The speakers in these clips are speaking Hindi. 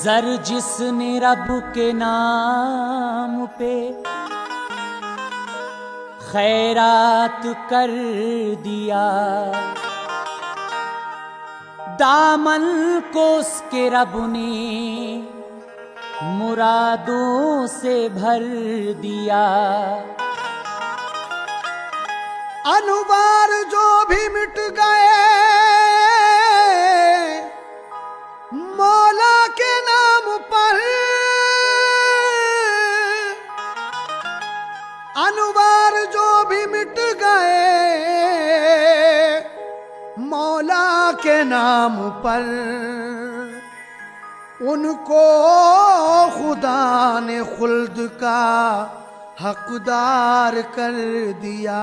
जर जिसने रब के नाम पे खैरात कर दिया, दामन को उसके रब ने मुरादों से भर दिया। अनुबार जो भी मिट गए मौला के नाम पर, अनुबार जो भी मिट गए मौला के नाम पर, उनको खुदा ने खुल्द का हकदार कर दिया।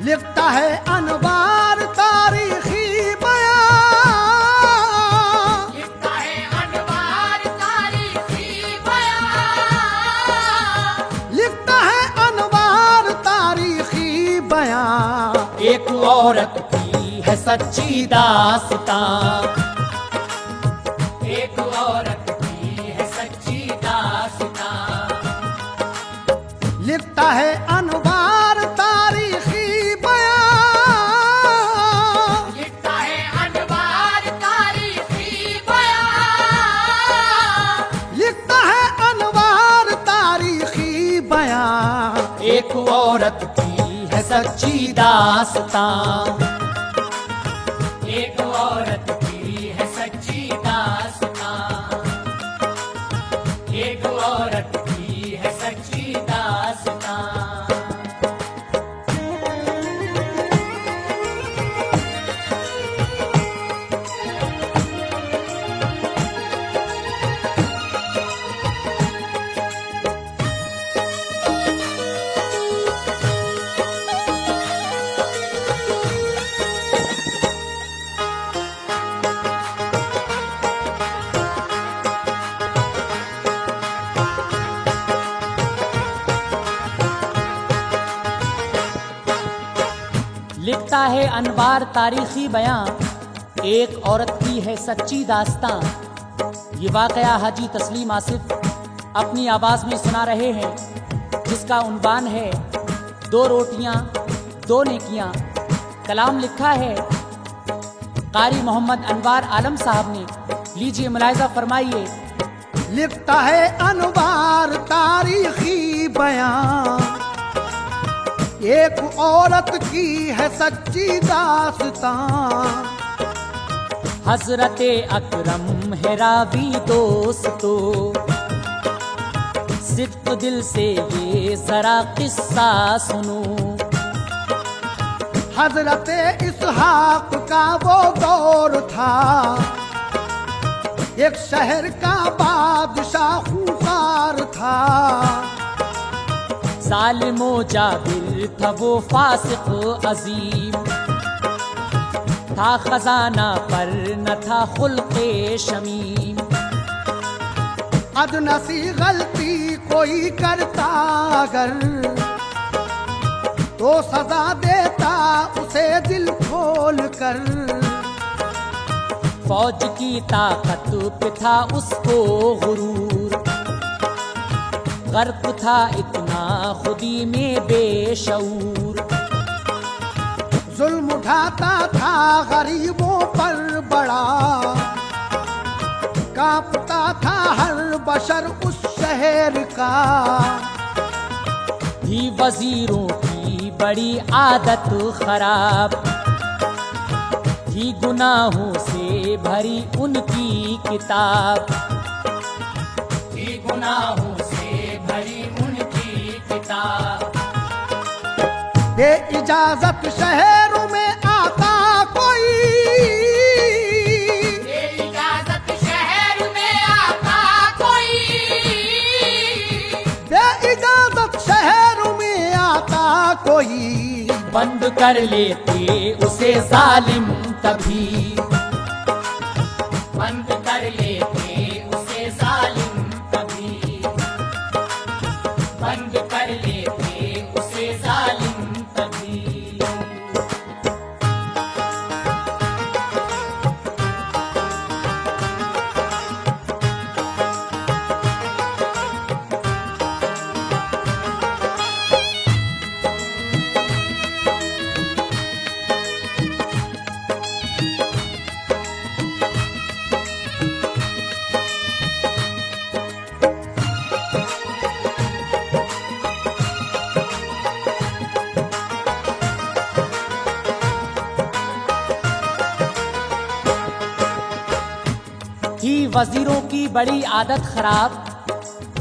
लिखता है अनवार तारीखी बयां, लिखता है अनवार तारीखी बयां, लिखता है अनवार तारीखी बयां। एक औरत की है सच्ची दास्तां, एक औरत की है सच्ची दास्तां। लिखता है अनवार तारीखी एक औरत की है सच्ची दास्तां, एक औरत की है सच्ची दास्तां, एक औरत की है सच्ची दास्तां। लिखता है अनवार तारीखी बयां, एक औरत की है सच्ची दास्तां। ये वाकया हाजी तस्लीम आसिफ अपनी आवाज़ में सुना रहे हैं, जिसका उन्वान है दो रोटियां दो नेकियां। कलाम लिखा है कारी मोहम्मद अनवार आलम साहब ने। लीजिए मुलाहिजा फरमाइए। लिखता है अनवार तारीखी बयां, एक औरत की है सच्ची दास्तां। हजरते अकरम है रावी दोस्तो, सिद्क दिल से ये जरा किस्सा सुनो। हजरते इसहाक का वो दौर था, एक शहर का बादशाह खूंखार था। जालिमो जाबिर था वो फासिक अजीम, था खजाना पर न था खुल्क़े शमीम। अदनसी गलती कोई करता अगर, तो सजा देता उसे दिल खोल कर। फौज की ताकत पे था उसको गुरूर, गर्क था इतना खुदी में बेशऊर। जुल्म उठाता था गरीबों पर बड़ा, कांपता था हर बशर उस शहर का। थी वजीरों की बड़ी आदत खराब, थी गुनाहों से भरी उनकी किताब, थी गुनाहों से भरी उनकी किताब। बे इजाजत शहरों में आता कोई, कोई, बंद कर लेते उसे जालिम तभी, बंद कर लेते उसे जालिम तभी, बंद कर लेते उसे जालिम तभी। थी वजीरों की बड़ी आदत खराब,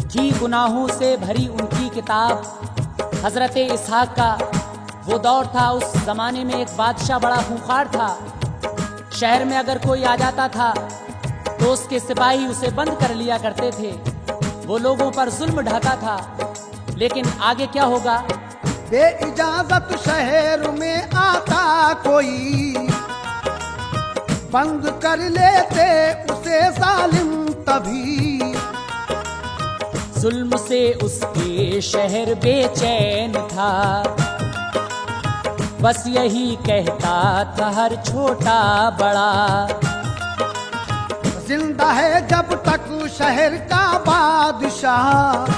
थी गुनाहों से भरी उनकी किताब। हजरत इसहाक का वो दौर था, उस जमाने में एक बादशाह बड़ा खूंखार था। शहर में अगर कोई आ जाता था तो उसके सिपाही उसे बंद कर लिया करते थे। वो लोगों पर जुल्म ढाता था। लेकिन आगे क्या होगा? बे इजाजत शहर में आता कोई, बंद कर लेते उसे जालिम तभी। जुल्म से उसके शहर बेचैन था, बस यही कहता था हर छोटा बड़ा, जिंदा है जब तक शहर का बादशाह,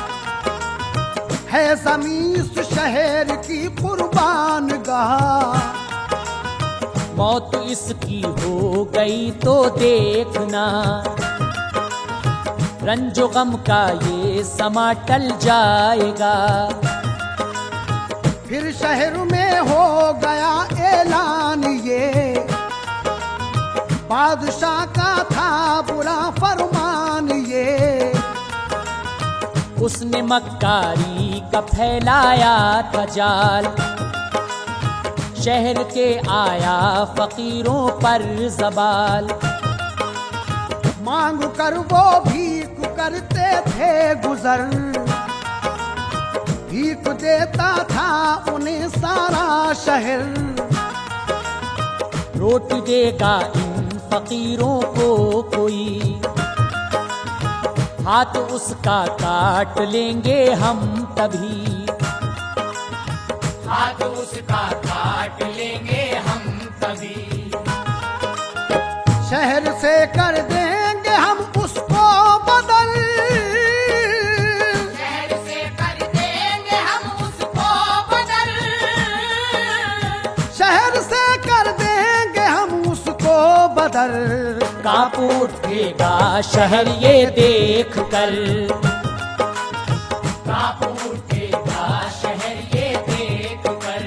है ज़मीं इस शहर की कुर्बान गाह। मौत इसकी हो गई तो देखना, रंजो गम का ये समा टल जाएगा। फिर शहर में हो गया ऐलान ये, बादशाह का था बुरा फरमान ये। उसने मक्कारी का फैलाया था जाल, शहर के आया फकीरों पर जबाल। मांग कर वो भीख करते थे गुजर, भीख देता था उन्हें सारा शहर। रोटी देगा इन फकीरों को कोई, हाथ उसका काट लेंगे हम तभी, हाथ उसका काट लेंगे हम तभी। शहर से कर देंगे हम उसको बदल, शहर से कर देंगे हम उसको बदल, शहर से कर देंगे हम उसको बदल। कांप उठेगा शहर ये देख कर, कांप उठेगा शहर ये देख कर,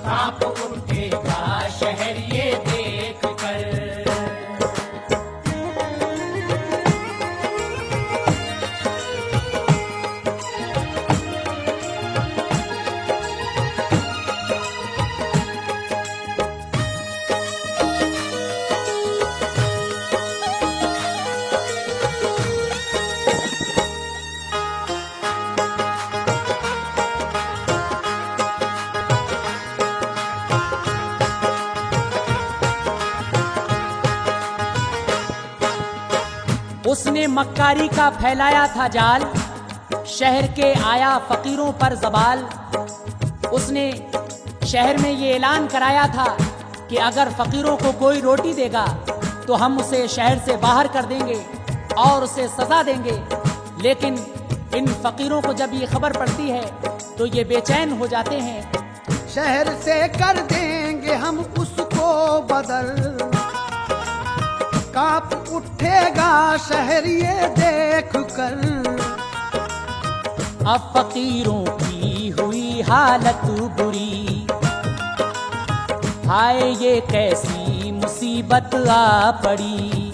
कांप उठेगा शहर ये देख कर। उसने मक्कारी का फैलाया था जाल, शहर के आया फकीरों पर जबाल। उसने शहर में ये ऐलान कराया था कि अगर फकीरों को कोई रोटी देगा तो हम उसे शहर से बाहर कर देंगे और उसे सजा देंगे। लेकिन इन फकीरों को जब ये खबर पड़ती है तो ये बेचैन हो जाते हैं। शहर से कर देंगे हम उसको बदल, कांप उठेगा शहर ये देख कर। अब फकीरों की हुई हालत बुरी, हाय ये कैसी मुसीबत आ पड़ी।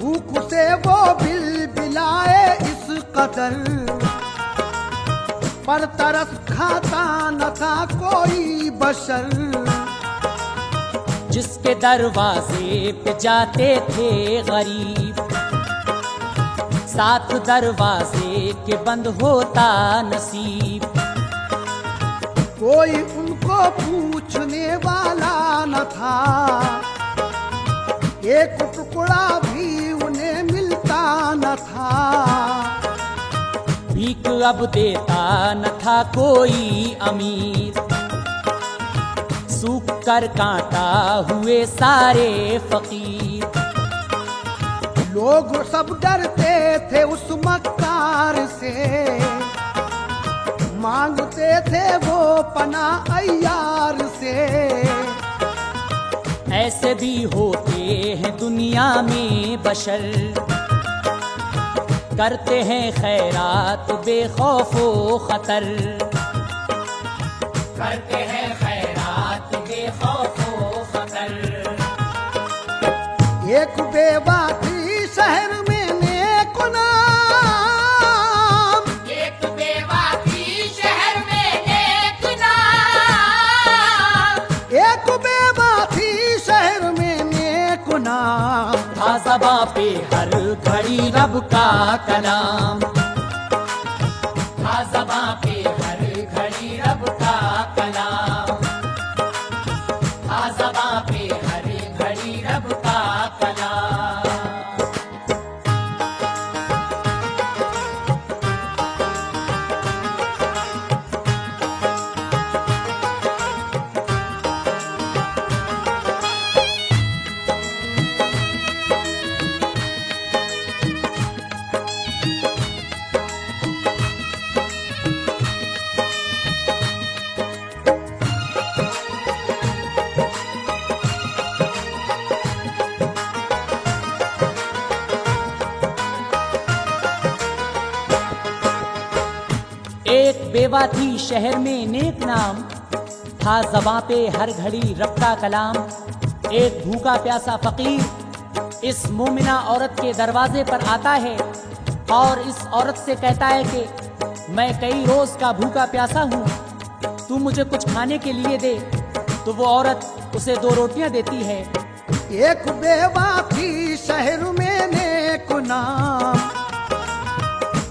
भूख से वो बिलबिलाए इस कदर, पर तरस खाता न था कोई बशर। जिसके दरवाजे पे जाते थे गरीब, साथ दरवाजे के बंद होता नसीब। कोई उनको पूछने वाला न था, एक टुकड़ा भी उन्हें मिलता न था। भीख अब देता न था कोई अमीर, सूख कर कांटा हुए सारे फकीर। लोग सब डरते थे उस मक्कार से, मांगते थे वो पना अय्यार से। ऐसे भी होते हैं दुनिया में बशर, करते हैं खैरात बेखौफो खतर। करते हैं खैरात बेखौफो खतर। एक बेवा थी शहर में नेक नाम, एक बेवा थी शहर में नेक नाम। एक बेवा थी शहर में नेक नाम। था ज़बां पे हर घड़ी रब का कलाम, था ज़बां पे हर घड़ी रब का कलाम, था ज़बां पे हर घड़ी रब का कलाम। एक बेवा थी शहर में नेक नाम, था ज़बां पे हर घड़ी रब का कलाम। एक भूखा प्यासा फकीर इस मोमिना औरत के दरवाजे पर आता है और इस औरत से कहता है कि मैं कई रोज का भूखा प्यासा हूँ, तू मुझे कुछ खाने के लिए दे। तो वो औरत उसे 2 रोटियां देती है। एक बेवा थी शहर में नेक नाम,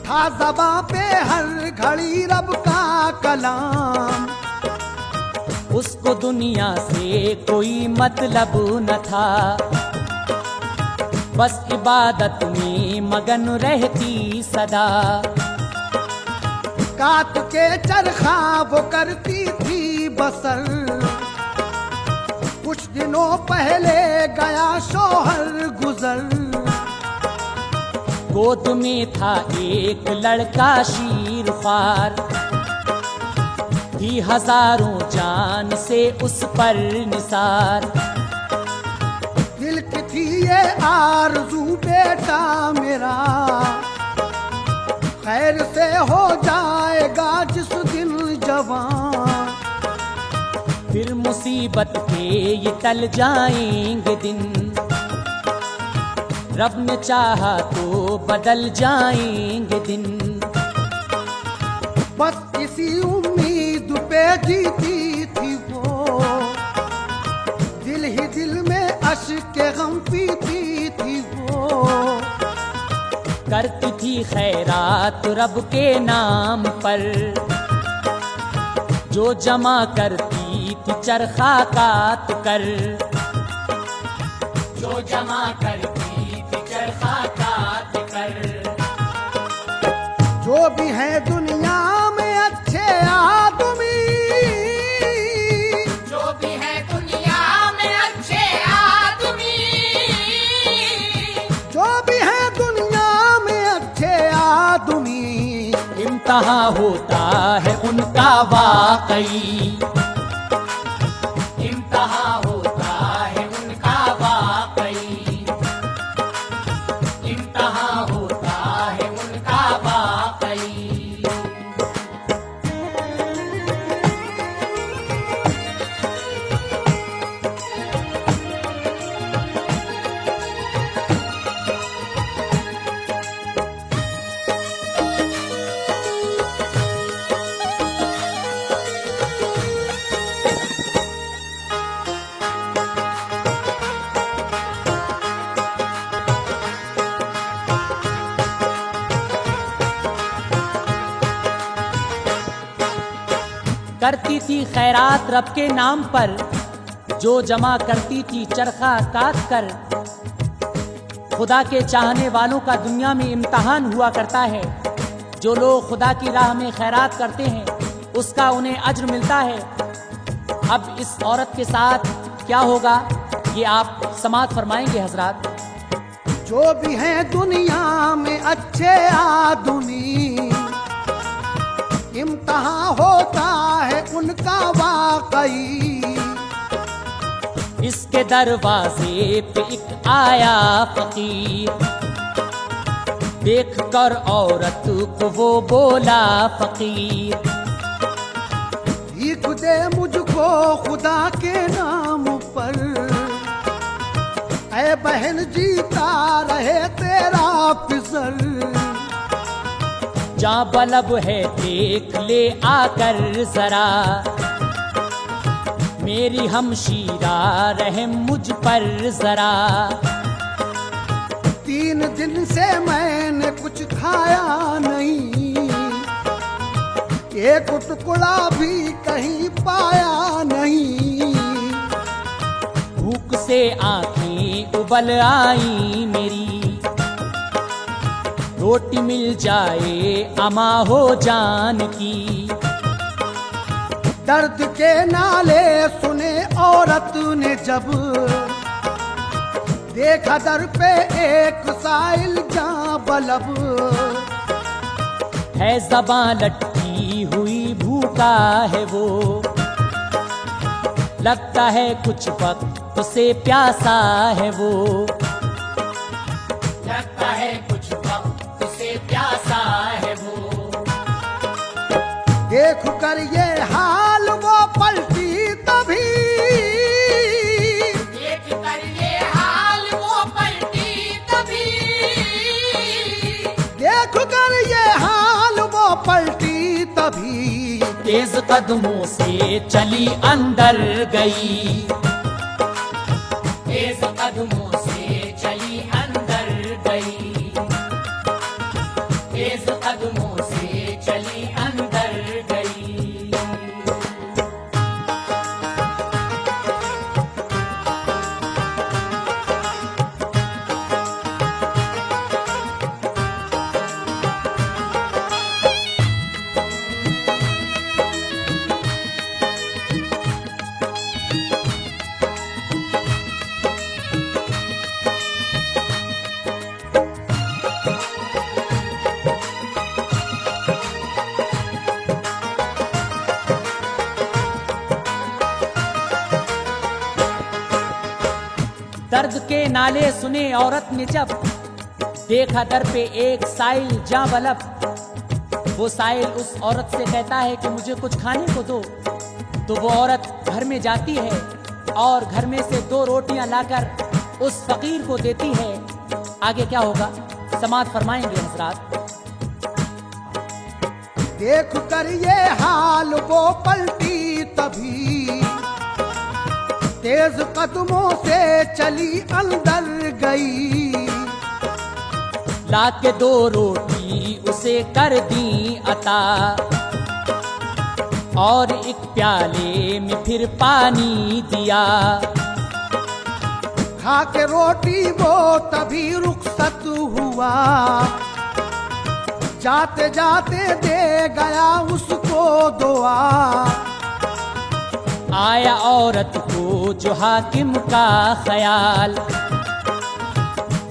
था ज़बां पे हर घड़ी रब का कलाम। उसको दुनिया से कोई मतलब न था, बस इबादत में मगन रहती सदा। काट के चरखा वो करती थी बसर, कुछ दिनों पहले गया शोहर गुजर। गोद में था एक लड़का शीर ख्वार, थी हजारों जान से उस पर निसार। दिल की थी ये आरज़ू बेटा मेरा, खैर से हो जाएगा जिस दिन जवान। फिर मुसीबत के ये टल जाएंगे दिन, रब ने चाहा तो बदल जाएंगे दिन। बस इसी उम्मीद पे जीती थी वो, दिल ही दिल में अश्क के गम पीती थी वो। करती थी खैरात रब के नाम पर, जो जमा करती थी चरखा काट कर। जो जमा करती थी चरखा काट कर। जो भी है दुनिया में अच्छे आदमी, जो भी है दुनिया में अच्छे आदमी, जो भी है दुनिया में अच्छे आदमी। इम्तहा होता है उनका वाकई, इम्तहा होता है उनका वाकई, इम्तहा होता है उनका वाकई। करती थी खैरात रब के नाम पर, जो जमा करती थी चरखा काट कर। खुदा के चाहने वालों का दुनिया में इम्तहान हुआ करता है। जो लोग खुदा की राह में खैरात करते हैं उसका उन्हें अज्र मिलता है। अब इस औरत के साथ क्या होगा ये आप समाअत फरमाएंगे हजरात। जो भी हैं दुनिया में अच्छे आदमी, इम्तहान होता है उनका वाकई। इसके दरवाजे पे एक आया फकीर, देख कर औरत को वो बोला फकीर, भीख दे मुझको खुदा के नाम पर, ऐ बहन जीता रहे तेरा फिसर। जा बलब है देख ले आकर जरा, मेरी हमशीरा रहम मुझ पर जरा। 3 दिन से मैंने कुछ खाया नहीं, एक टुकड़ा भी कहीं पाया नहीं। भूख से आंखें उबल आई मेरी, रोटी मिल जाए अमा हो जान की। दर्द के नाले सुने औरत ने जब, देखा दर पे एक साइल जा बलब। है ज़बां लटकी हुई भूखा है वो, लगता है कुछ वक्त से प्यासा है वो, लगता है कुछ वक्त से प्यासा है वो। देख कर ये हाल वो पलटी तभी, देख कर ये हाल वो पलटी तभी। देख कर ये हाल वो पलटी तभी। तेज कदमों से चली अंदर गई, तेज कदमों से चली अंदर गई, तेज कदमों से चली अंदर गई। दर्द के नाले सुने औरत ने जब, देखा दर पे एक साइल जा बलब। वो साइल उस औरत से कहता है कि मुझे कुछ खाने को दो। तो वो औरत घर में जाती है और घर में से 2 रोटियां लाकर उस फकीर को देती है। आगे क्या होगा समाअत फरमाएंगे हजरात। देख कर ये हाल वो पलटी तभी, तेज कदमों से चली अंदर गई। लाके 2 रोटी उसे कर दी अता, और एक प्याले में फिर पानी दिया। खा के रोटी वो तभी रुखसत हुआ, जाते जाते दे गया उसको दुआ। आया औरत को जो हाकिम का ख्याल,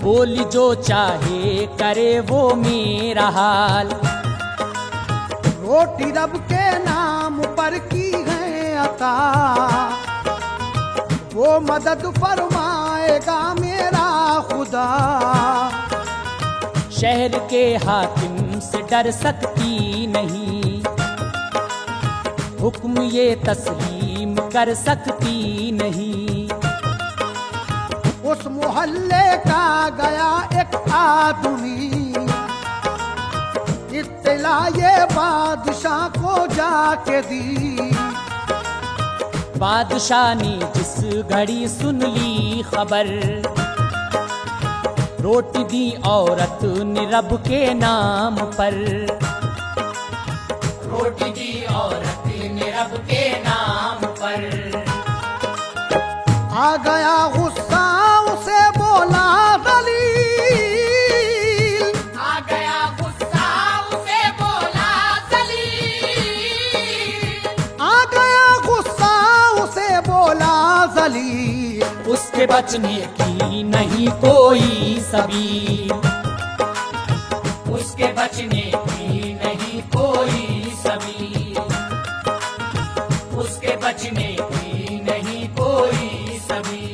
बोली जो चाहे करे वो मेरा हाल। रोटी रब के नाम पर की है अता, वो मदद फरमाएगा मेरा खुदा। शहर के हाकिम से डर सकती नहीं, हुक्म ये तस्लीम कर सकती नहीं। उस मोहल्ले का गया एक आदमी, इत्तला ये बादशाह को जाके दी। बादशाह ने जिस घड़ी सुन ली खबर, रोटी दी औरत ने रब के नाम पर। रोटी दी औरत ने रब उसके बचने की नहीं कोई सबील, उसके बचने की नहीं कोई सबील, उसके बचने की नहीं कोई सबील।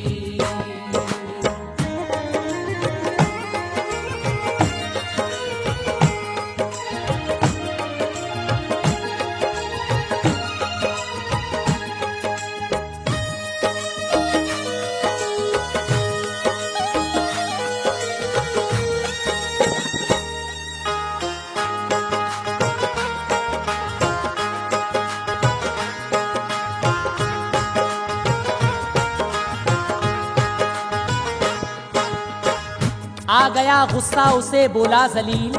आ गया गुस्सा उसे बोला जलील,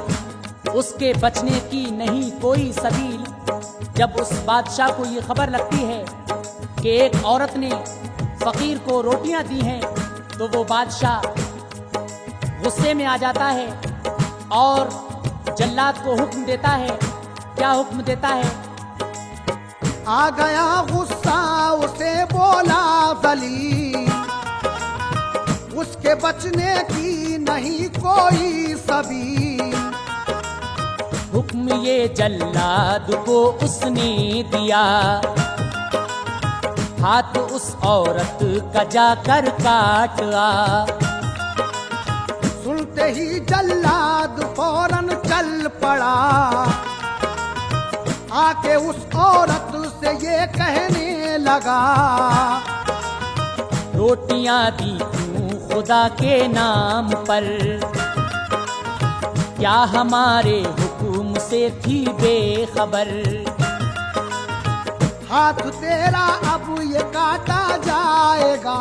उसके बचने की नहीं कोई सबील। जब उस बादशाह को ये खबर लगती है कि एक औरत ने फकीर को रोटियां दी हैं, तो वो बादशाह गुस्से में आ जाता है और जल्लाद को हुक्म देता है। क्या हुक्म देता है? आ गया गुस्सा उसे बोला जलील, उसके बचने की नहीं कोई सबील। हुक्म ये जल्लाद को उसने दिया, हाथ उस औरत का जाकर काट आ। सुनते ही जल्लाद फौरन चल पड़ा, आके उस औरत से ये कहने लगा, रोटियां दी क्यों खुदा के नाम पर, क्या हमारे हुक्म से थी बेखबर। हाथ तेरा अब ये काटा जाएगा,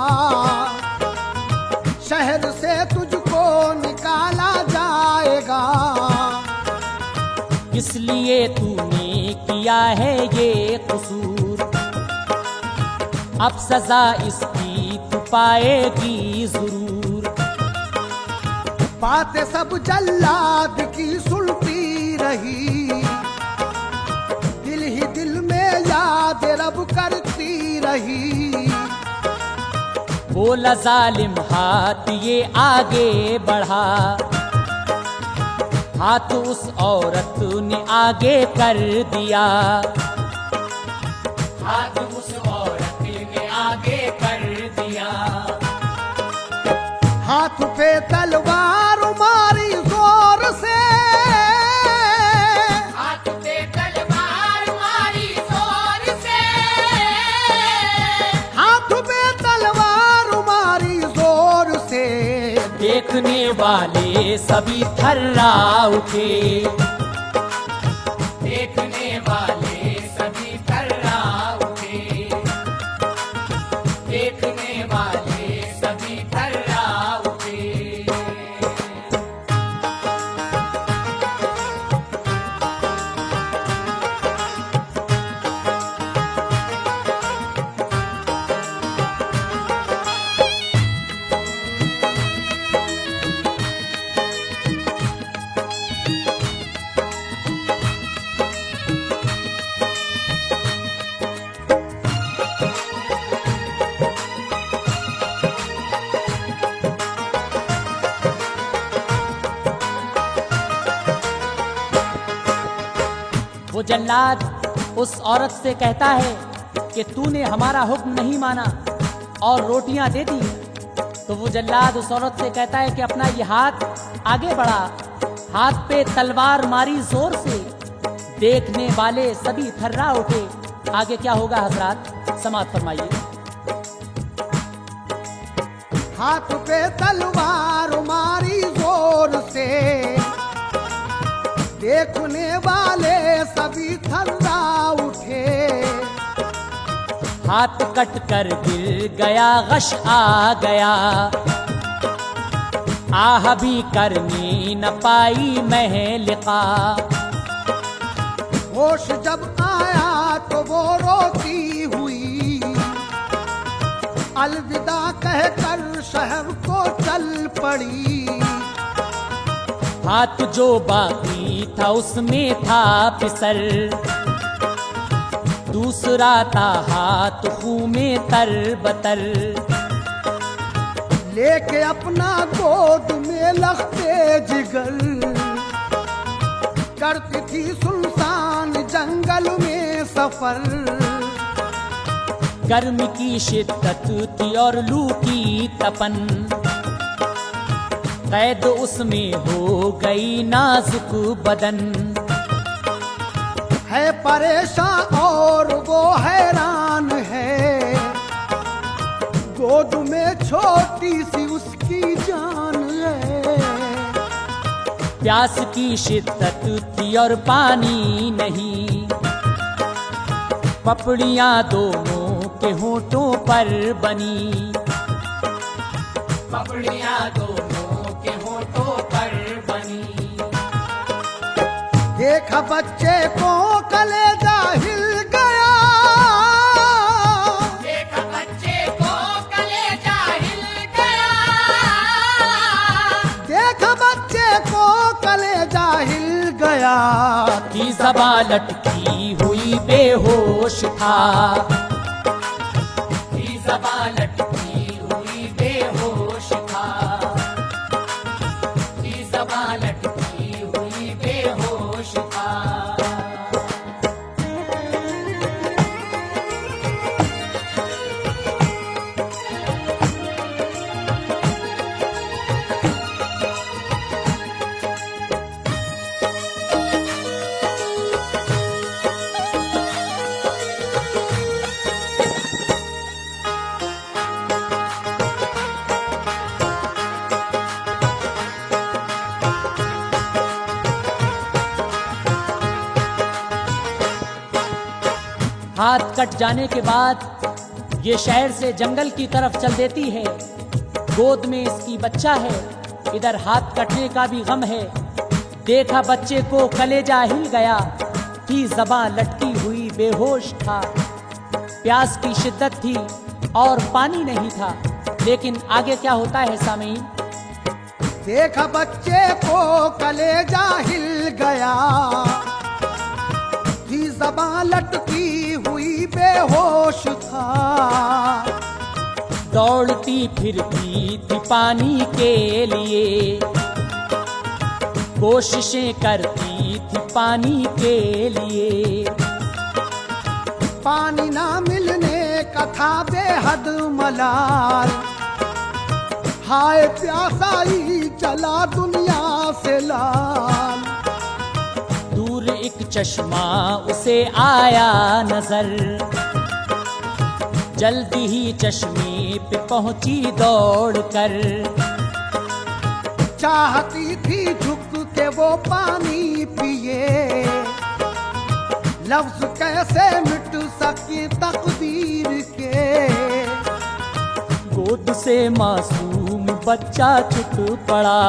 शहर से तुझको निकाला जाएगा। इसलिए तूने किया है ये कसूर, अब सजा इसकी तू पाएगी जरूर। बातें सब जल्लाद की सुनती रही, दिल ही दिल में याद रब करती रही। बोला जालिम हाथ ये आगे बढ़ा, हाथ उस औरत ने आगे कर दिया, हाथ उस औरत ने आगे कर दिया। हाथ पे तलवार मारी जोर से, हाथ पे तलवार मारी जोर से, हाथ पे तलवार मारी जोर से। देखने वाले सभी थर्रा उठे, देखने वाले सभी थर्रा उठे, देखने वाले सभी थर्रा उठे। वो जल्लाद उस औरत से कहता है कि तूने हमारा हुक्म नहीं माना और रोटियां दे दी। तो वो जल्लाद उस औरत से कहता है कि अपना ये हाथ आगे बढ़ा, हाथ पे तलवार मारी जोर से, देखने वाले सभी थर्रा उठे। आगे क्या होगा हजरात, समाअत फरमाइए। हाथ पे तलवार मारी जोर से, देखने वाले सभी थर्रा उठे। हाथ कट कर गिर गया, गश आ गया, आह भी करनी न पाई महलिका। होश जब आया तो वो रोती हुई, अलविदा कहकर शहर को चल पड़ी। हाथ जो बाकी था उसमें था फिसल, दूसरा था हाथ खून में तरबतर। लेके अपना गोद में लखते जिगर, करती थी सुनसान जंगल में सफर। गर्मी की शिद्दत थी और लू की तपन, कैद उसमें हो गई नाजुक बदन। है परेशान और वो हैरान है, गोद में छोटी सी उसकी जान है। प्यास की शिद्दत थी और पानी नहीं, पपड़ियां दोनों के होठों पर बनी, पपड़ियां दोनों के होठों पर बनी। देखा बच्चे को कलेजा हिल गया, देखा बच्चे को कलेजा हिल गया, देखा बच्चे को कलेजा हिल गया। की ज़बां लटकी हुई बेहोश था, की ज़बां लटकी हुई बेहोश था, की ज़बां लटकी हुई बेहोश था। हाथ कट जाने के बाद ये शहर से जंगल की तरफ चल देती है। गोद में इसकी बच्चा है, इधर हाथ कटने का भी गम है। देखा बच्चे को कलेजा हिल गया, की ज़बां लटकी हुई बेहोश था। प्यास की शिद्दत थी और पानी नहीं था। लेकिन आगे क्या होता है सामीन? देखा बच्चे को कलेजा हिल गया, की ज़बां लटकी हुई बेहोश था। दौड़ती फिरती थी पानी के लिए, कोशिशें करती थी पानी के लिए। पानी ना मिलने का था बेहद मलाल, हाय प्यासाई चला दुनिया से लाल। दूर एक चश्मा उसे आया नजर, जल्दी ही चश्मे पे पहुंची दौड़ कर। चाहती थी झुक के वो पानी पिए, लफ्ज कैसे मिट सके तकदीर के। गोद से मासूम बच्चा छूट पड़ा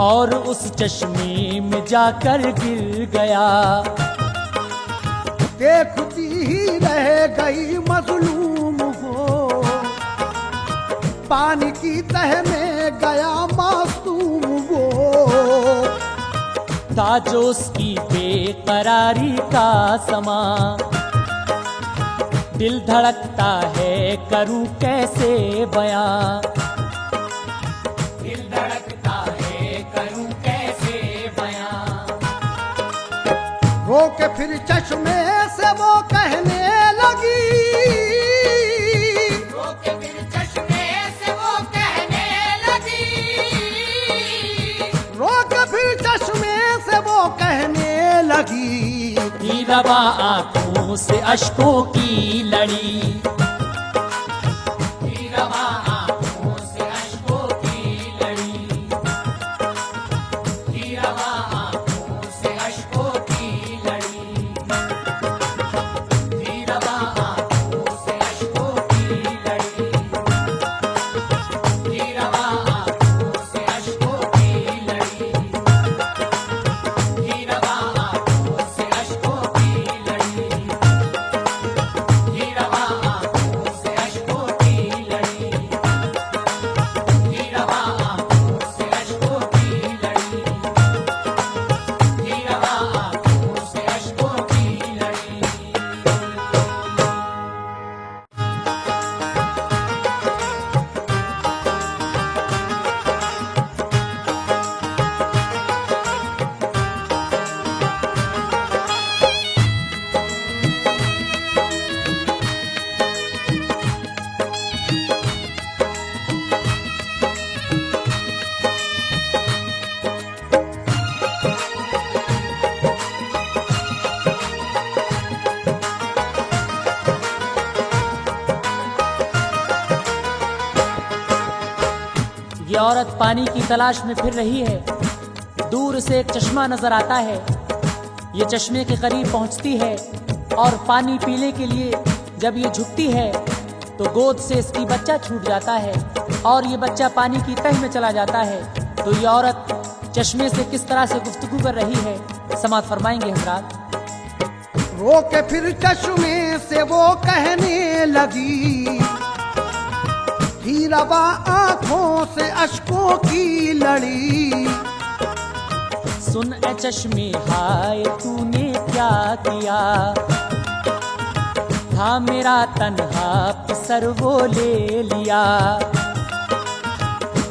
और उस चश्मे में जाकर गिर गया। देखती ही रह गई मजलूम हो, पानी की तह में गया मासूम वो। था जो उसकी बेकरारी का समा, दिल धड़कता है करूं कैसे बयां। दिल धड़कता है करूं कैसे बयां। रो के फिर चश्मे से वो कहने लगी, रो के फिर चश्मे से वो कहने लगी, रो के फिर चश्मे से वो कहने लगी। की रवा आंखों से अश्कों की लड़ी, की रवा आंखों से अश्कों की लड़ी, की रवा आंखों से अश्कों की लड़ी, की रवा आंखों से अश्कों की लड़ी, की रवा आंखों से अश्कों की लड़ी, की रवा आंखों से अश्कों की लड़ी, की रवा आंखों ये औरत पानी की तलाश में फिर रही है। दूर से एक चश्मा नजर आता है। ये चश्मे के करीब पहुंचती है और पानी पीने के लिए जब ये झुकती है तो गोद से इसकी बच्चा छूट जाता है और ये बच्चा पानी की तह में चला जाता है। तो ये औरत चश्मे से किस तरह से गुफ्तगू कर रही है, समाअत फरमाएंगे हजरात। रो के फिर चश्मे से वो कहने लगी, ही रवा आंखों से अश्कों की लड़ी। सुन ए चश्मे हाय तूने क्या किया, था मेरा तन्हा पिसर वो ले लिया।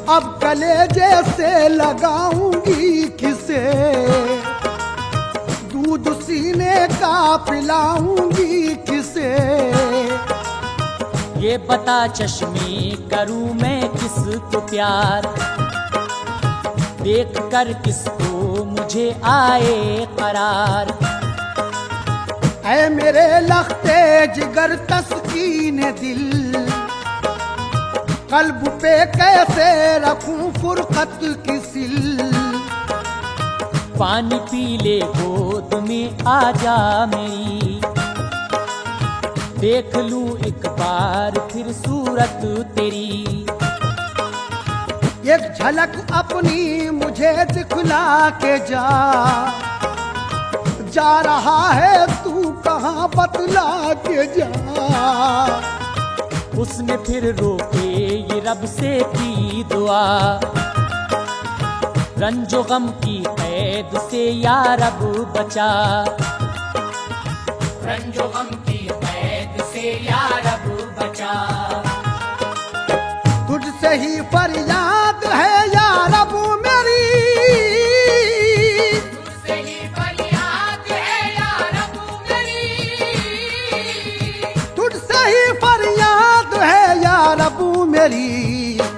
अब कलेजे से लगाऊंगी किसे, दूध सीने का पिलाऊंगी किसे। ये बता चश्मे करूं मैं किसको प्यार, देख कर किसको मुझे आए करार। ऐ मेरे लख्ते जिगर तस्कीन दिल, कल्ब पे कैसे रखूं फुरकत की सिल। पानी पी ले गोद में आ जा मेरी, देख लूं एक बार फिर सूरत तेरी। एक झलक अपनी मुझे दिखला के जा रहा है तू कहाँ बतला के जा। उसने फिर रोके ये रब से की दुआ, रंजो गम की कैद से या रब बचा। रंजो गम की कैद से या रब बचा। तुझसे ही फरियाद है या रब मेरी, तुझसे ही फरियाद है या रब मेरी। तुझसे ही फरियाद है या रब मेरी।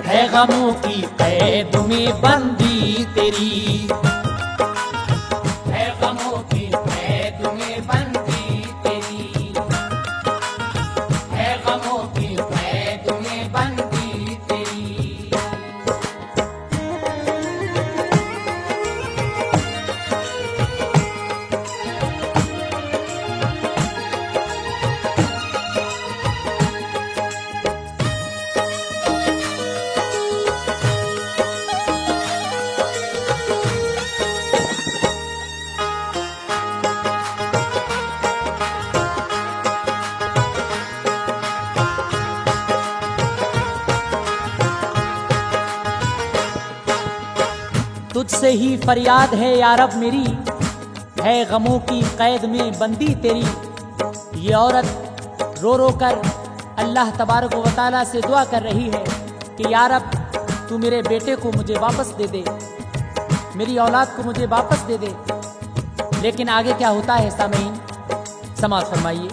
है गमों की कैद में बंदी तेरी, है गमों की कैद में बंदी तेरी, है गमों की कैद में बंदी तेरी। तुझसे ही फरियाद है या रब मेरी, है गमों की कैद में बंदी तेरी। ये औरत रो रो कर अल्लाह तबारक व तआला से दुआ कर रही है कि या रब तू मेरे बेटे को मुझे वापस दे दे, मेरी औलाद को मुझे वापस दे दे। लेकिन आगे क्या होता है सामीन, समाअत फरमाइए।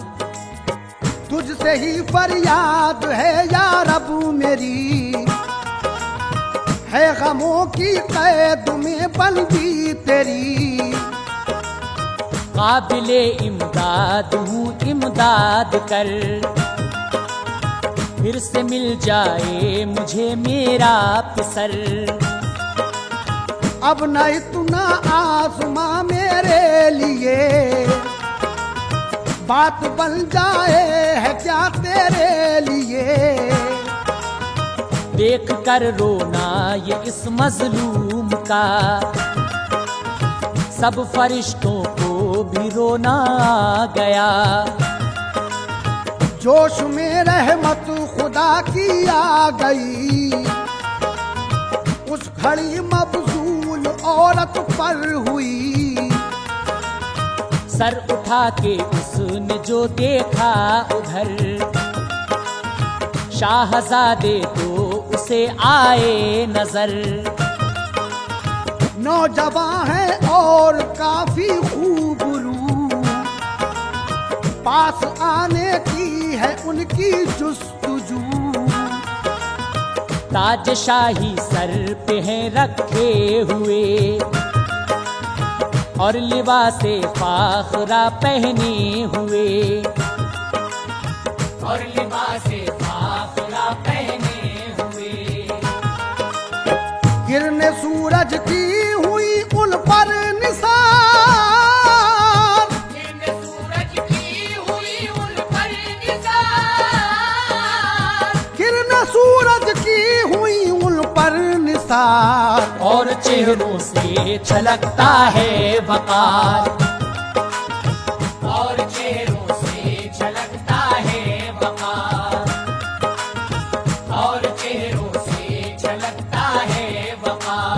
तुझसे ही फरियाद है या रब मेरी, है गमों की कैद में बंदी तेरी। काबिले इमदाद हूँ इमदाद कर, फिर से मिल जाए मुझे मेरा पिसर। अब न इतना आसमां मेरे लिए, बात बन जाए है क्या तेरे लिए। देख कर रोना ये इस मजलूम का, सब फरिश्तों को भी रोना आ गया। जोश में रहमत खुदा की आ गई, उस घड़ी मबजूल औरत पर हुई। सर उठा के उसने जो देखा उधर, शाहजादे तो उसे आए नजर। नौजवान है और काफी खूबरू, पास आने की है उनकी जुस्तजू। ताज शाही सर पे है रखे हुए, और लिबासे फाखरा पहने हुए, और लिबासे फाखरा पहने हुए। सूरज की हुई उन पर निसार, किरण सूरज की हुई उन पर निसार, किरण सूरज की हुई उन पर निसार। और चेहरों से छलकता है वकार, और चेहरों से झलकता है वकार, और चेहरों से झलकता है वकार।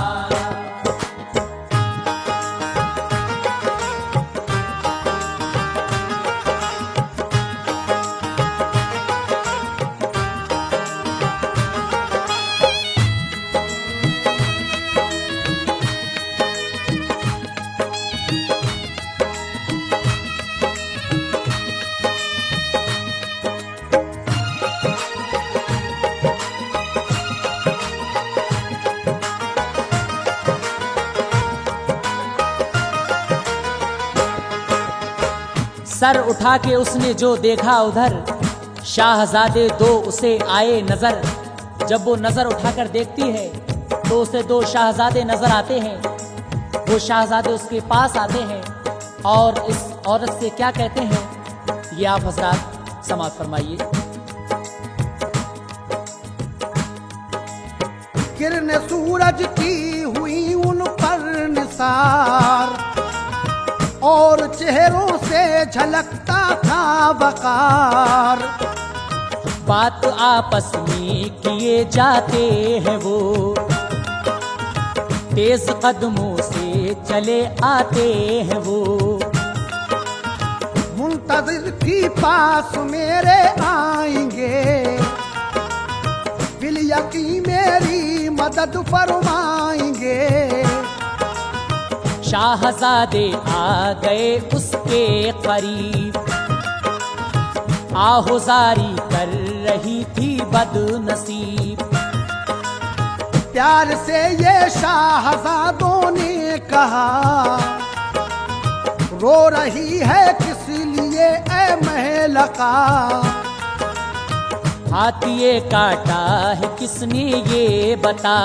सर उठा के उसने जो देखा उधर, शाहजादे दो उसे आए नजर। जब वो नजर उठाकर देखती है तो उसे दो शाहजादे नजर आते हैं। वो शाहजादे उसके पास आते हैं और इस औरत से क्या कहते हैं, ये आप हजरात समाअत फरमाइए। किरण सूरज की हुई उन पर निसार, और चेहरों से झलकता था वकार। बात आपस में किए जाते हैं वो, तेज कदमों से चले आते हैं वो। मुंतजिर की पास मेरे आएंगे, बिल यकीन मेरी मदद फरमाएंगे। शाहजादे आ गए उसके करीब, आहुजारी कर रही थी बदनसीब। प्यार से ये शाहजादों ने कहा, रो रही है किस लिए ऐ महलका। हाथ ये काटा है किसने ये बता,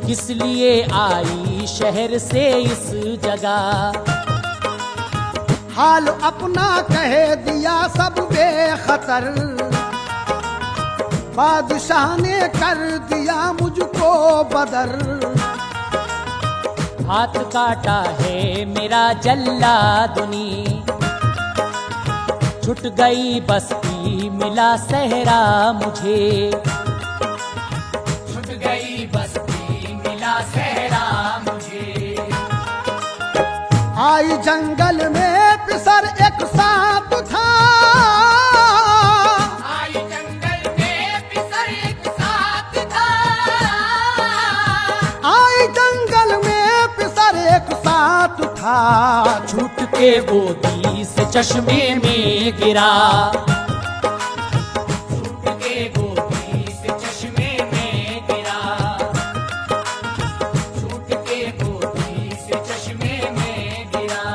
किस लिए आई शहर से इस जगह। हाल अपना कह दिया सब बेखतर, बादशाह ने कर दिया मुझको बदर। हाथ काटा है मेरा जल्लादुनी, छुट गई बस्ती मिला सहरा मुझे। छुट गई बस्ती मिला सहरा मुझे। आई जंगल में पिसर एक सांप था, आई जंगल में पिसर एक साथ था, आई जंगल में पिसर एक सांप था। छूट के गोदी से चश्मे में गिरा, छूट के गोदी से चश्मे में गिरा, छूट के गोदी से चश्मे में गिरा।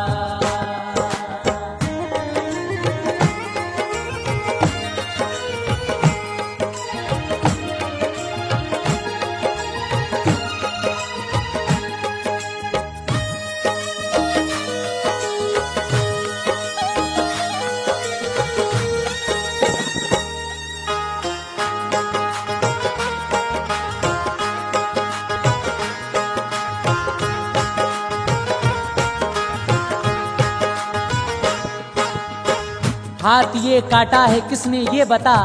हाथ ये काटा है किसने ये बता,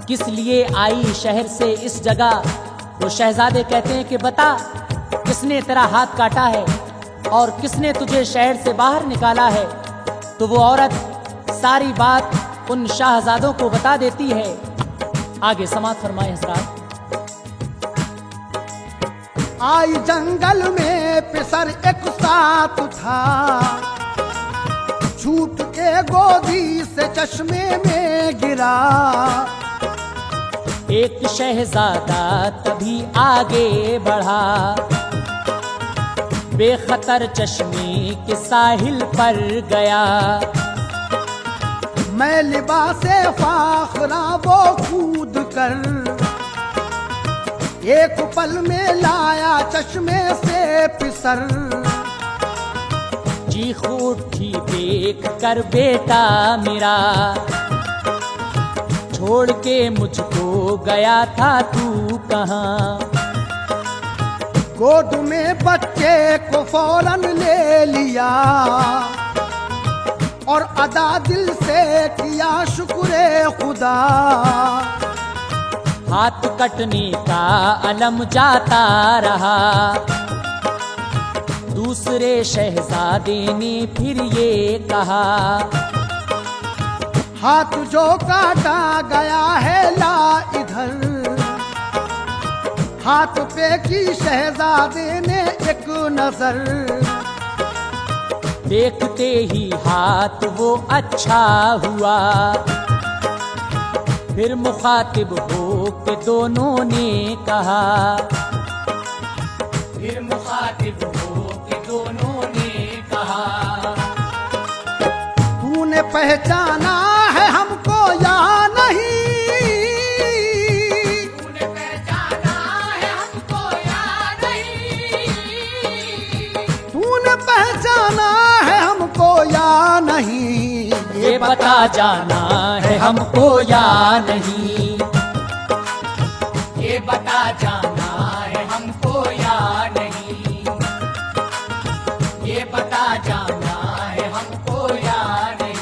किस लिए आई शहर से इस जगह। वो शहजादे कहते हैं कि बता किसने तेरा हाथ काटा है और किसने तुझे शहर से बाहर निकाला है। तो वो औरत सारी बात उन शाहजादों को बता देती है। आगे समाअत फरमाए हजरात। आई जंगल में पिसर एक सांप था, छूट के गोदी से चश्मे में गिरा। एक शहजादा तभी आगे बढ़ा, बेखतर चश्मे के साहिल पर गया। मैं लिबासे फाखरा वो कूद कर एक पल में लाया चश्मे से पिसर, चीख उठी देख कर बेटा मेरा, छोड़ के मुझको गया था तू कहाँ। गोद में बच्चे को फौरन ले लिया और अदा दिल से किया शुक्र खुदा। हाथ कटने का अलम जाता रहा, दूसरे शहजादे ने फिर ये कहा, हाथ जो काटा गया है ला इधर। हाथ पे की शहजादे ने एक नजर, देखते ही हाथ वो अच्छा हुआ। फिर मुखातिब हो के दोनों ने कहा, फिर मुखातिब हो के दोनों ने कहा, तूने पहचाना है हमको या नहीं? तूने पहचाना है हमको या नहीं? तूने पहचाना है हमको या नहीं? ये बता जाना है हमको या नहीं, ये बता जाना है हमको या नहीं, ये बता जाना है हमको या नहीं।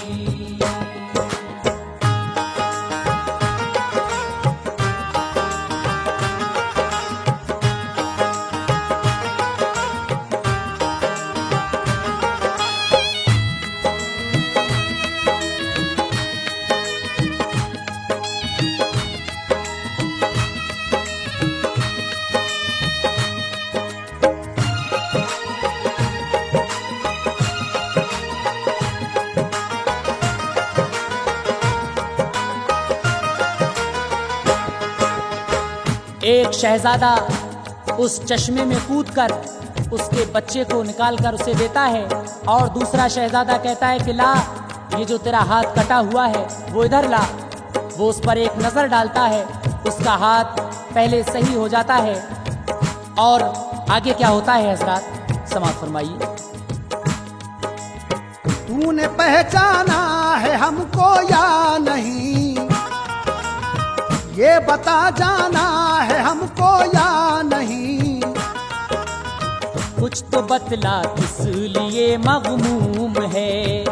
एक शहजादा उस चश्मे में कूदकर उसके बच्चे को निकालकर उसे देता है, और दूसरा शहजादा कहता है कि ला, ये जो तेरा हाथ कटा हुआ है वो इधर ला। वो उस पर एक नजर डालता है, उसका हाथ पहले सही हो जाता है। और आगे क्या होता है हजरात, समाप्त फरमाइए। तूने पहचाना है हमको या नहीं? ये बता जाना है हमको या नहीं? कुछ तो बतला किस लिए मगमूम है,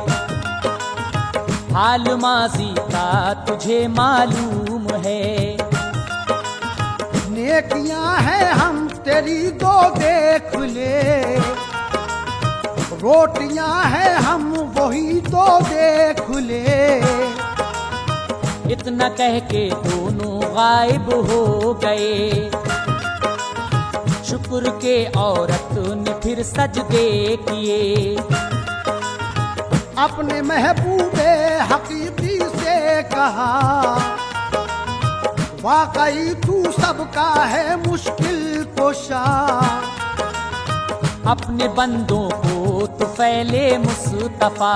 हाल माजी का तुझे मालूम है। नेकियां हैं हम तेरी दो देख ले, रोटियां हैं हम वही तो देख ले। इतना कह के दोनों गायब हो गए, शुक्र के औरत ने फिर सजदे किए। अपने महबूबे हकीकी से कहा, वाकई तू सबका है मुश्किल कुशा। अपने बंदों को तो फैले मुस्तफा,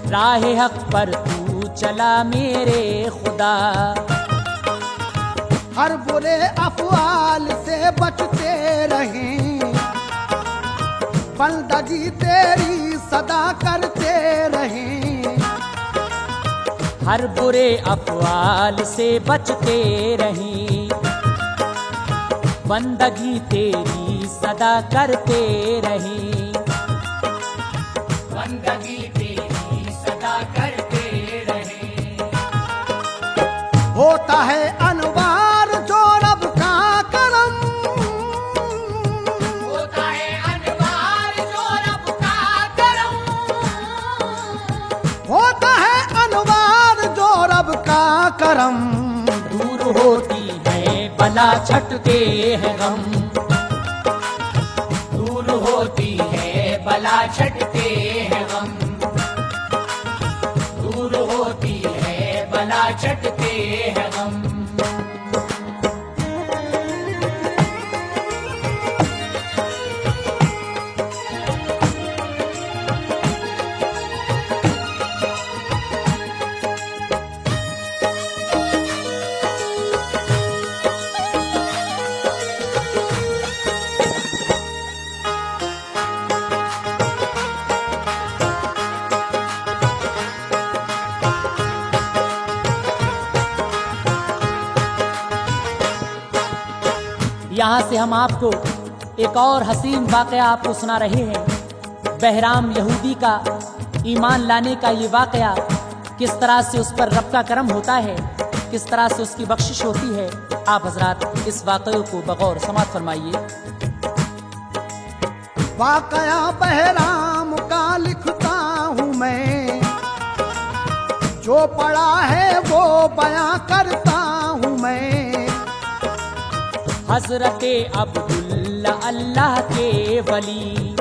राह हक पर तू चला मेरे खुदा। हर बुरे अफवाल से बचते रहें, बंदगी तेरी सदा करते रहें। हर बुरे अफवाल से बचते रहें, बंदगी तेरी सदा करते रहें, बंदगी तेरी सदा करते रहें। होता है अनवार जो रब का करम, होता है अनवार जो रब का करम, होता है अनवार जो रब का करम। दूर होती है बला छटते हैं गम, दूर होती है बला छटते हैं गम, दूर होती है बला छटते हैं गम। यहाँ से हम आपको एक और हसीन वाक़या आपको सुना रहे हैं। बहराम यहूदी का ईमान लाने का ये वाक़या, किस तरह से उस पर रब का करम होता है, किस तरह से उसकी बख्शिश होती है। आप हजरात इस वाक़ये को बगौर समाअत फरमाइए। वाकया बहराम का लिखता हूँ मैं, जो पढ़ा है वो बयां करता हूँ मैं। हजरते अब्दुल्ला अल्लाह के वली,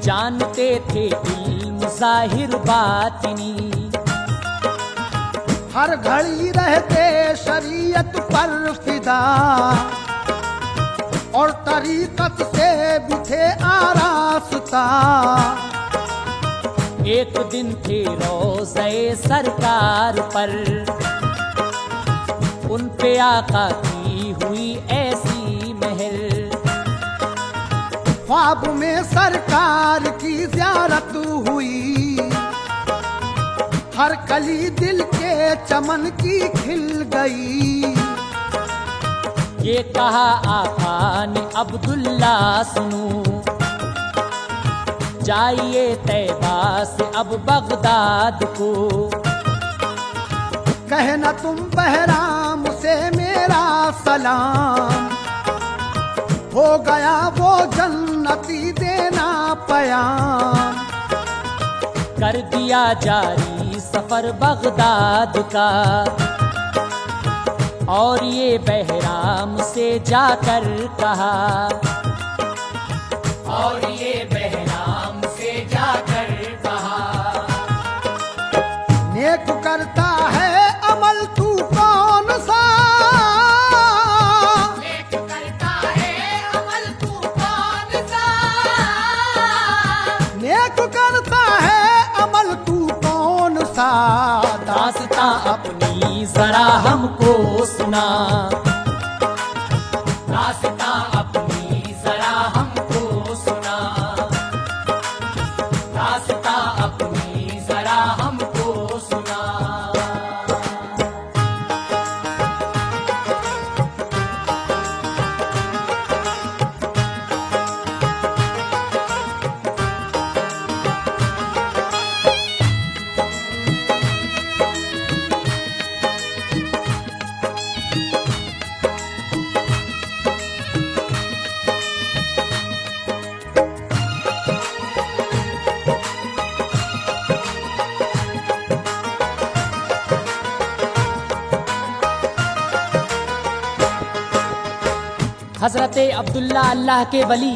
जानते थे इल्म ज़ाहिर बातिनी। हर घड़ी रहते शरीयत पर फिदा, और तरीकत से भी थे आरास्ता। एक दिन थे रोज़े सरकार पर, उन पे आका की हुई ऐसी महर। ख्वाब में सरकार की ज़ियारत हुई, हर कली दिल के चमन की खिल गई। ये कहा आका ने अब्दुल्ला सुनो, जाइए तैबा से अब बगदाद को। कहना तुम बहराम से मेरा सलाम, हो गया वो जन्नती देना पयाम। कर दिया जारी सफर बगदाद का, और ये बहराम से जाकर कहा, और ये बहराम से जाकर कहा। नेक करता है अमल तू कौन सा, नेक करता है अमल तू कौन सा। नेक करता है अमल तू कौन सा। दास्तां अपनी जरा हमको सुना, दास्तां अपनी जरा हमको सुना, दास्तां अपनी जरा हमको सुना। हजरत अब्दुल्ला अल्लाह के वली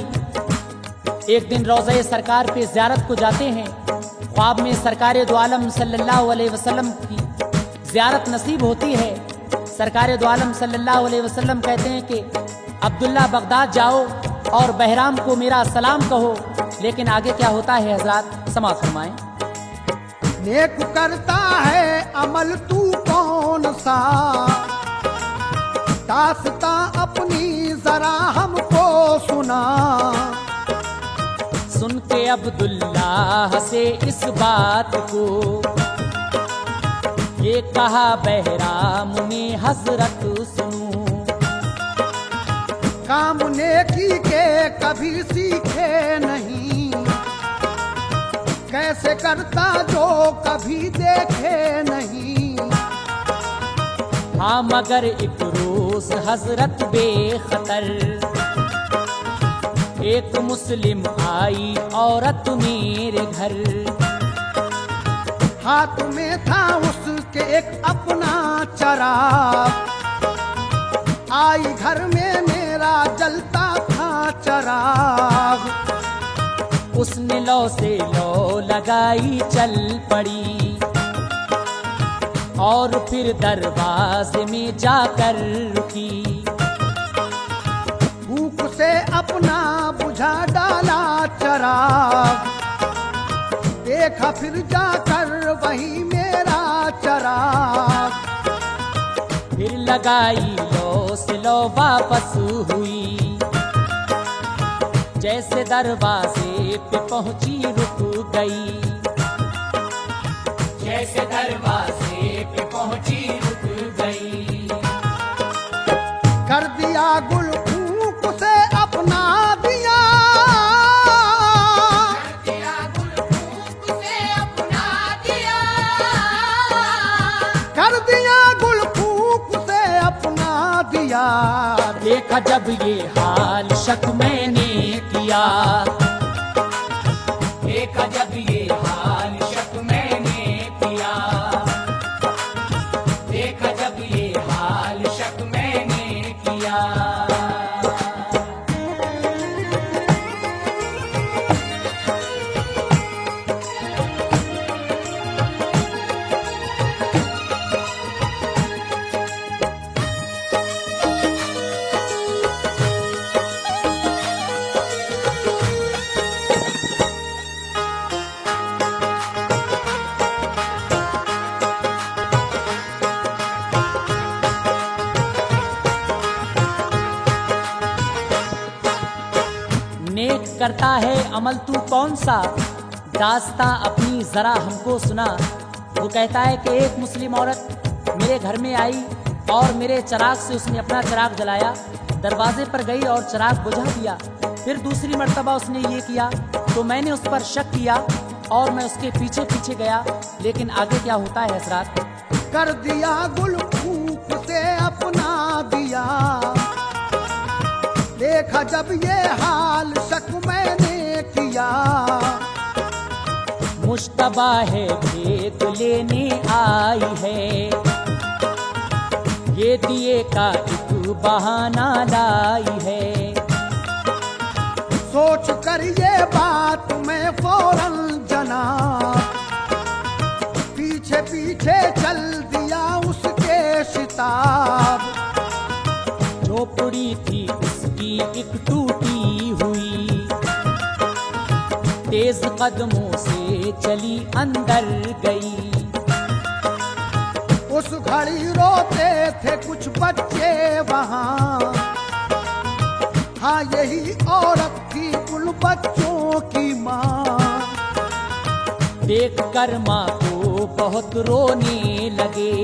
एक दिन रोज़े सरकार पे ज़ियारत को जाते हैं। ख्वाब में सरकार दो आलम सल्लल्लाहु अलैहि वसल्लम की ज़ियारत नसीब होती है। सरकार दो आलम सल्लल्लाहु अलैहि वसल्लम कहते हैं कि अब्दुल्ला बगदाद जाओ और बहराम को मेरा सलाम कहो। लेकिन आगे क्या होता है हजरात समाअत फरमाएं। नेक करता है अमल तू कौन सा, दास्तां अपनी जरा हमको सुना। सुन के अब्दुल्लाह से इस बात को, ये कहा बहराम ने हजरत सुनो। काम नेकी के कभी सीखे नहीं, कैसे करता जो कभी देखे नहीं। हाँ मगर एक रोज हजरत बेखतर, एक मुस्लिम आई औरत मेरे घर। हाथ में था उसके एक अपना चराग, आई घर में मेरा जलता था चराग। उसने लो से लो लगाई चल पड़ी, और फिर दरवाजे में जाकर रुकी। भूख से अपना बुझा डाला चराग, देखा फिर जाकर वही मेरा चराग। फिर लगाई लो से लो वापस हुई, जैसे दरवाजे पे पहुंची रुक गई। जैसे दरवाजे पे पहुंची रुक गई। कर दिया देखा जब ये हाल शक मैंने किया, देखा जब ये हाल शक मैंने किया, देखा जब ये हाल शक मैंने किया। नेक करता है अमल तू कौन सा, दास्तां अपनी जरा हमको सुना। वो कहता है कि एक मुस्लिम औरत मेरे घर में आई और मेरे चिराग से उसने अपना चिराग जलाया, दरवाजे पर गई और चिराग बुझा दिया। फिर दूसरी मर्तबा उसने ये किया तो मैंने उस पर शक किया और मैं उसके पीछे पीछे गया। लेकिन आगे क्या होता है हजरात? कर दिया गुल फूक से अपना दिया, देखा जब ये हाल शक मैंने किया। मुश्तबा है भेद लेने आई है, ये दिए का एक बहाना लाई है। सोच कर ये बात मैं फौरन जनाब, पीछे पीछे चल दिया उसके शिताब। झोपड़ी थी उसकी एक टूटी हुई, तेज कदमों से चली अंदर गई। उस घड़ी रोते थे कुछ बच्चे वहाँ, हाँ यही औरत थी उन बच्चों की माँ। देख कर माँ को बहुत रोने लगे,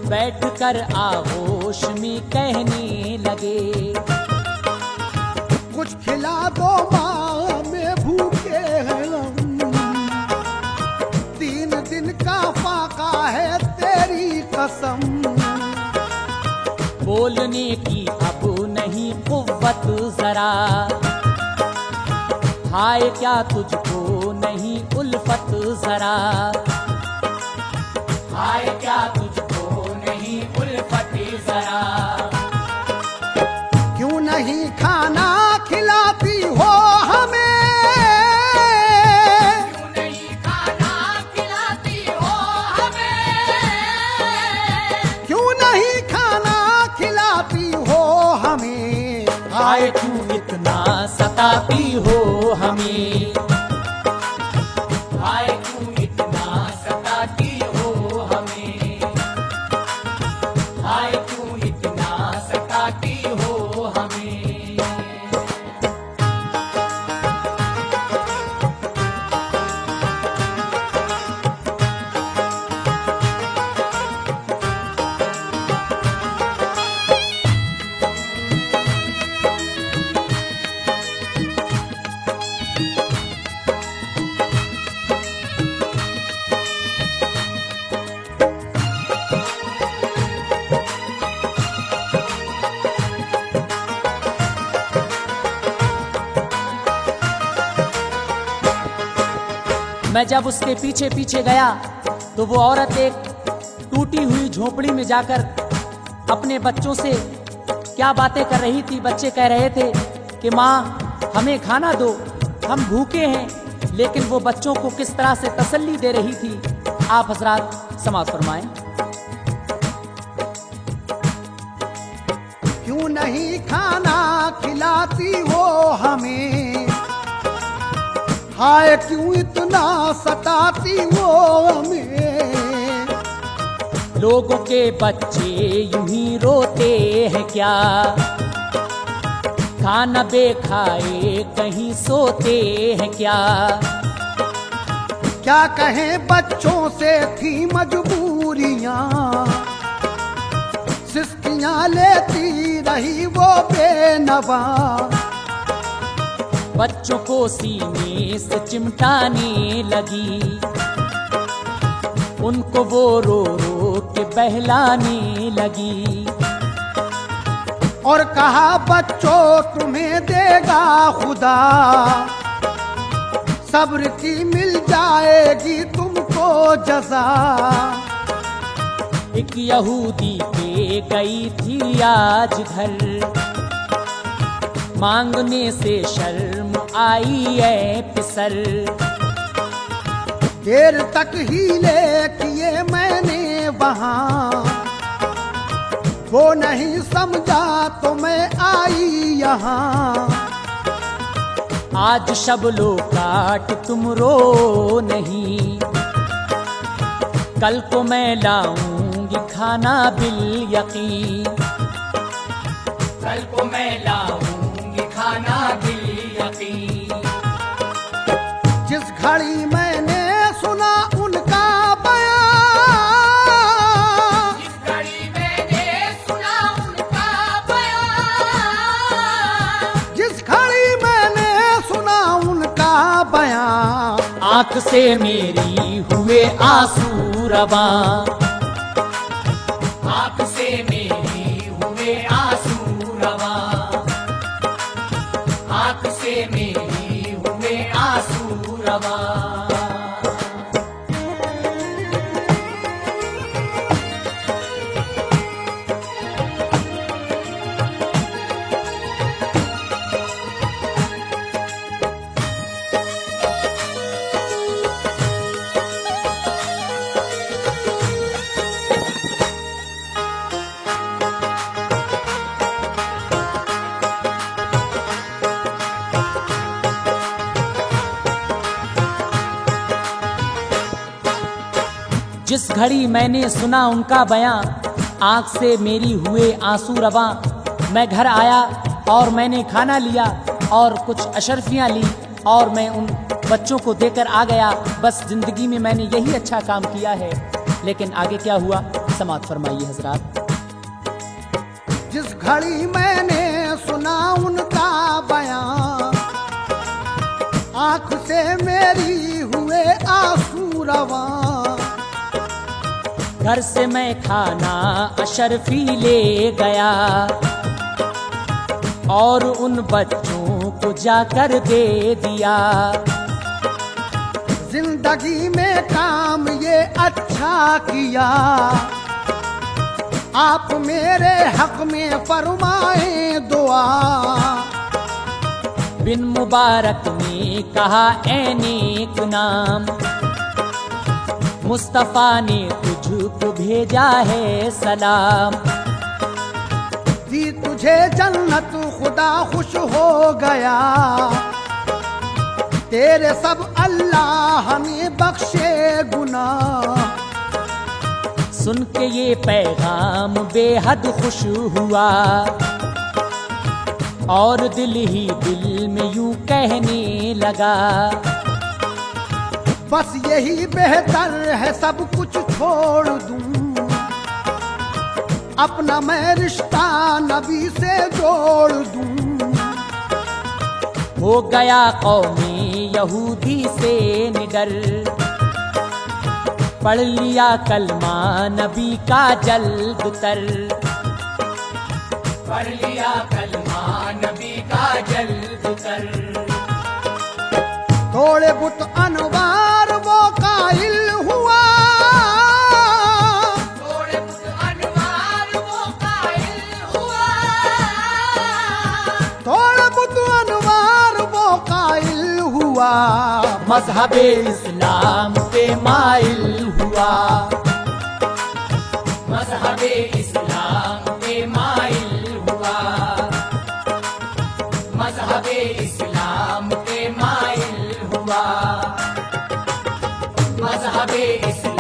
बैठ कर आगोश में कहने लगे, कुछ खिला दो माँ में भूखे हैं हम, 3 दिन का फाका है तेरी कसम। बोलने की अब नहीं कुव्वत जरा, हाय क्या तुझको नहीं उल्फत जरा, हाय क्या तुझको नहीं उल्फत जरा। क्यों नहीं खाना खिलाती हो हमें, क्यों नहीं खाना खिलाती हो हमें, क्यों नहीं खाना खिलाती हो हमें। हाय तू इतना सताती हो हमें, हाय तू इतना सताती हो हमें, हाय तू इतना सताती हो हमें। मैं जब उसके पीछे पीछे गया तो वो औरत एक टूटी हुई झोपड़ी में जाकर अपने बच्चों से क्या बातें कर रही थी। बच्चे कह रहे थे कि माँ हमें खाना दो, हम भूखे हैं। लेकिन वो बच्चों को किस तरह से तसल्ली दे रही थी, आप हजरात समाअत फरमाएं। क्यों नहीं खाना खिलाती हो हमें, हाय क्यों इतना सताती हो हमें। लोगों के बच्चे यूं ही रोते हैं क्या, खाना बेखाए कहीं सोते हैं क्या। क्या कहें बच्चों से थी मजबूरियां, सिस्कियां लेती रही वो बेनवा। बच्चों को सीने से चिमटाने लगी, उनको वो रो रो के बहलाने लगी। और कहा बच्चों तुम्हें देगा खुदा, सब्र की मिल जाएगी तुमको जज़ा। एक यहूदी पे गई थी आज घर, मांगने से शर्म आई है पिसर। देर तक हीले किए मैंने वहां, वो नहीं समझा तो मैं आई यहाँ। आज शबलो काट तुम रो नहीं, कल को मैं लाऊंगी खाना बिल यकीन। कल को मैं लाऊंगी खाना बिल यकीन। जिस घड़ी मैंने सुना उनका बयां, जिस घड़ी मैंने सुना उनका बयान, जिस घड़ी मैंने सुना उनका बयां, आंख से मेरी हुए आंसू रवां। आंख से मेरी हुए आंसू रवां। आंख से मेरी हुए आंसू रवां। जिस घड़ी मैंने सुना उनका बयां, आंख से मेरी हुए आंसू रवां। मैं घर आया और मैंने खाना लिया और कुछ अशरफियां ली और मैं उन बच्चों को देकर आ गया। बस जिंदगी में मैंने यही अच्छा काम किया है। लेकिन आगे क्या हुआ, समाअत फरमाइए हजरात। जिस घड़ी मैंने सुना उनका बयां, आंख से मेरी हुए आंसू रवां। घर से मैं खाना अशरफी ले गया और उन बच्चों को जाकर दे दिया। जिंदगी में काम ये अच्छा किया, आप मेरे हक में फरमाए दुआ। बिन मुबारक ने कहा ऐ नेक नाम, मुस्तफा ने तुझको भेजा है सलाम। दी तुझे जन्नत खुदा खुश हो गया, तेरे सब अल्लाह ने बख्शे गुनाह। सुन के ये पैगाम बेहद खुश हुआ और दिल ही दिल में यूं कहने लगा, बस यही बेहतर है सब कुछ छोड़ दूं, अपना मैं रिश्ता नबी से जोड़ दूं। हो गया कौमी यहूदी से निडर, पढ़ लिया कलमा नबी का जल्द तर। पढ़ लिया कलमा नबी का जल्द तर। थोड़े बुत अनवार वो कायल हुआ, थोड़े बुत अनवार वो कायल हुआ। थोड़े बुत अनवार वो कायल हुआ। मजहबे इस्लाम पे माइल हुआ। मजहबे इस्लाम पे माइल हुआ। मजहबे इस्लाम पे माइल हुआ। मजहबे इस्लाम